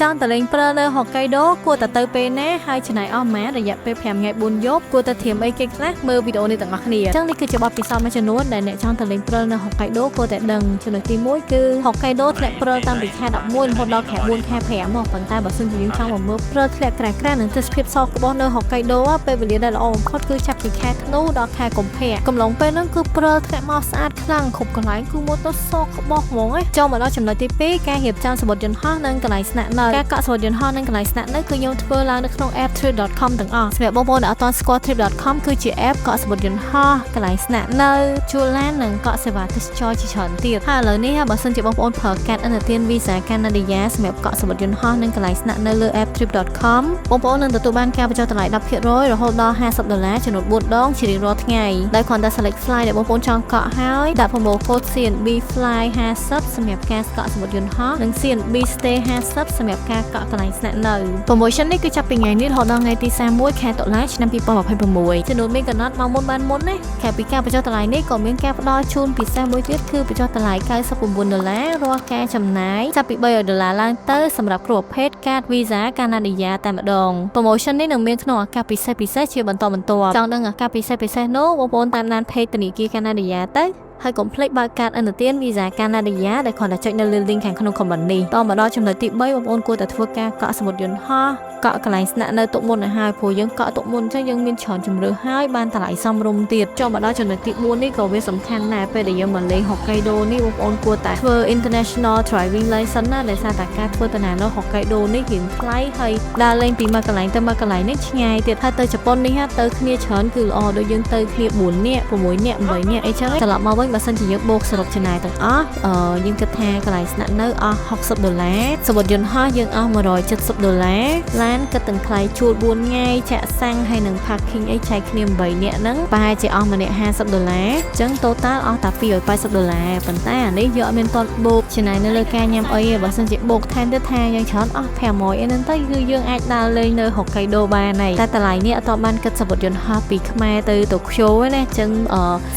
ចង់តលេងប្រើនៅហុកកៃដូគួរតែទៅពេលណាហើយចំណាយអស់ម៉ារយៈពេល5ថ្ងៃ4យប់គួរតែធៀមអីគេខ្លះមើលវីដេអូនេះទាំងអស់គ្នាអញ្ចឹងនេះគឺជាបទពិសោធន៍មួយចំនួនដែលអ្នកចង់តលេងប្រើនៅហុកកៃដូគួរតែដឹងចំណុចទី1គឺហុកកៃដូធ្លាក់ប្រើតាំងពីខែ11រហូតដល់ខែ4ខែ5មកប៉ុន្តែបើសិនជាយើងចង់មកមើលប្រើធ្លាក់ក្រាស់ៗនឹងទេសភាពសក្បុសនៅហុកកៃដូពេលវេលាដែលល្អបំផុតគឺចាប់ពីខែធ្នូដល់ខែកុម្ភៈកំឡុងពេលហ្នឹងគឺប្រើធ្លាក់មកស្អាតខ្លាំងគ្រប់កន្លែងគឺមកទៅសក្បុសហ្មងចូលមកដល់ចំណុចទី2ការរៀបចំសមុទ្រយន្តហោះនិងកន្លែងស្នាក់នៅការកក់សមុទ្រយន្តហោះនិងកន្លែងស្នាក់នៅគឺខ្ញុំធ្វើឡើងនៅក្នុង app trip.com ទាំងអស់សម្រាប់បងប្អូនដែលអត់ទាន់ស្គាល់ trip.com គឺជា app កក់សមុទ្រយន្តហោះកន្លែងស្នាក់នៅជួលឡាននិងកក់សេវាទេសចរជាច្រើនទៀតហើយឥឡូវនេះបើសិនជាបងប្អូនប្រើកាតឥណទាន Visa កាណាឌីយ៉ាសម្រាប់កក់សមុទ្រយន្តហោះនិងកន្លែងស្នាក់នៅលើ app trip.com បងប្អូននឹងទទួលបានការបញ្ចុះតម្លៃ 10% រហូតដល់$50ចំនួន4ដងជារៀងរាល់ថ្ងៃដោយគ្រាន់តែ select fly ដែលបងប្អូនចង់កក់ហើយដាក់ promo code CNB fly 50សម្រាប់ការកក់សមុទ្រយន្តហោះនិង CNB stay 50សម្រាប់ការកក់កន្លែងស្នាក់នៅ promotion នេះគឺចាប់ពីថ្ងៃនេះរហូតដល់ថ្ងៃទី31ខែតុលាឆ្នាំ2026ចំនួនមានកំណត់មកមុនបានមុនណាខែពីការបញ្ចុះតម្លៃនេះក៏មានការផ្ដល់ជូនពិសេសមួយទៀតគឺបញ្ចុះតម្លៃ$99រាល់ការចំណាយចាប់ពី$300ឡើងទៅសម្រាប់គ្រប់ប្រភេទកាត Visa កាណាឌីយ៉ាតែម្ដង promotion នេះនឹងមានក្នុងឱកាសពិសេសជាបន្តបន្ទាប់ចង់ដឹងឱកាសពិសេសនោះបងប្អូនតាមដាន page ធនាគារកាណាឌីយ៉ាទៅហើយកុំភ្លេចបើកកាតឥណទាន Visa កាណាឌីយ៉ាដែលគ្រាន់តែចុចនៅលើ link ខាងក្នុង comment នេះតមកដល់ចំណុចទី3បងប្អូនគួរតែធ្វើការកក់សមុទ្រយន្តហោះកក់កន្លែងស្នាក់នៅទុកមុនឲ្យហើយព្រោះយើងកក់ទុកមុនអញ្ចឹងយើងមានច្រើនជម្រើសហើយបានតម្លៃសមរម្យទៀតចូលមកដល់ចំណុចទី4នេះក៏វាសំខាន់ដែរពេលដែលយើងមកលេងហុកកៃដូនេះបងប្អូនគួរតែធ្វើ international driving license ណាដោយសារតែការធ្វើដំណើរនៅហុកកៃដូនេះរៀងថ្លៃហើយដើរលេងពីមួយកន្លែងទៅមួយកន្លែងនេះឆ្ងាយទៀតហើយទៅជប៉ុននេះទៅគ្នាច្រើនគឺល្អដូចយើងទៅគ្នា4នាក់6នាក់8នាក់អីចឹងត្រឡប់មកវិញបើសិនជាយើងបូកសរុបចំណាយទាំងអស់យើងគិតថាកន្លែងស្នាក់នៅអស់$60សមុទ្រយន្តហោះយើងអស់$170ឡានគិតទាំងថ្លៃជួល4ថ្ងៃចាក់សាំងហើយនឹង parking អីចែកគ្នា8នាក់ហ្នឹងប្រហែលជាអស់ម្នាក់$50អញ្ចឹង total អស់តែ$280ប៉ុន្តែអានេះយកអត់មានតតបូកចំណាយនៅលើការញ៉ាំអីទេបើសិនជាបូកថែមទៀតថាយ៉ាងច្រើនអស់500អីហ្នឹងទៅគឺយើងអាចដើរលេងនៅហុកកៃដូបានហើយតែតម្លៃនេះអត់បានគិតសមុទ្រយន្តហោះពីខ្មែរទៅតូក្យូទេណាអញ្ចឹង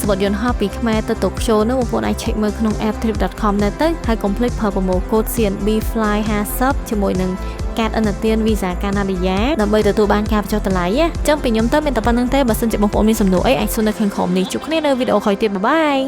សមុទ្រយន្តហោះពីខ្មែរទៅតូក្យូនោះបងប្អូនអាច check មើលក្នុង app trip.com ដែរទៅហើយកុំភ្លេចប្រើ promo code CNB fly 50ជាមួយនឹងកាតឥណទាន Visa កាណាឌីយ៉ាដើម្បីទទួលបានការបញ្ចុះតម្លៃអញ្ចឹងពីខ្ញុំទៅមានតែប៉ុណ្្នឹងទេបើសិនជាបងប្អូនមានសំណួរអីអាចសួរនៅខាងក្រោមនេះជួបគ្នានៅវីដេអូក្រោយទៀតបាយ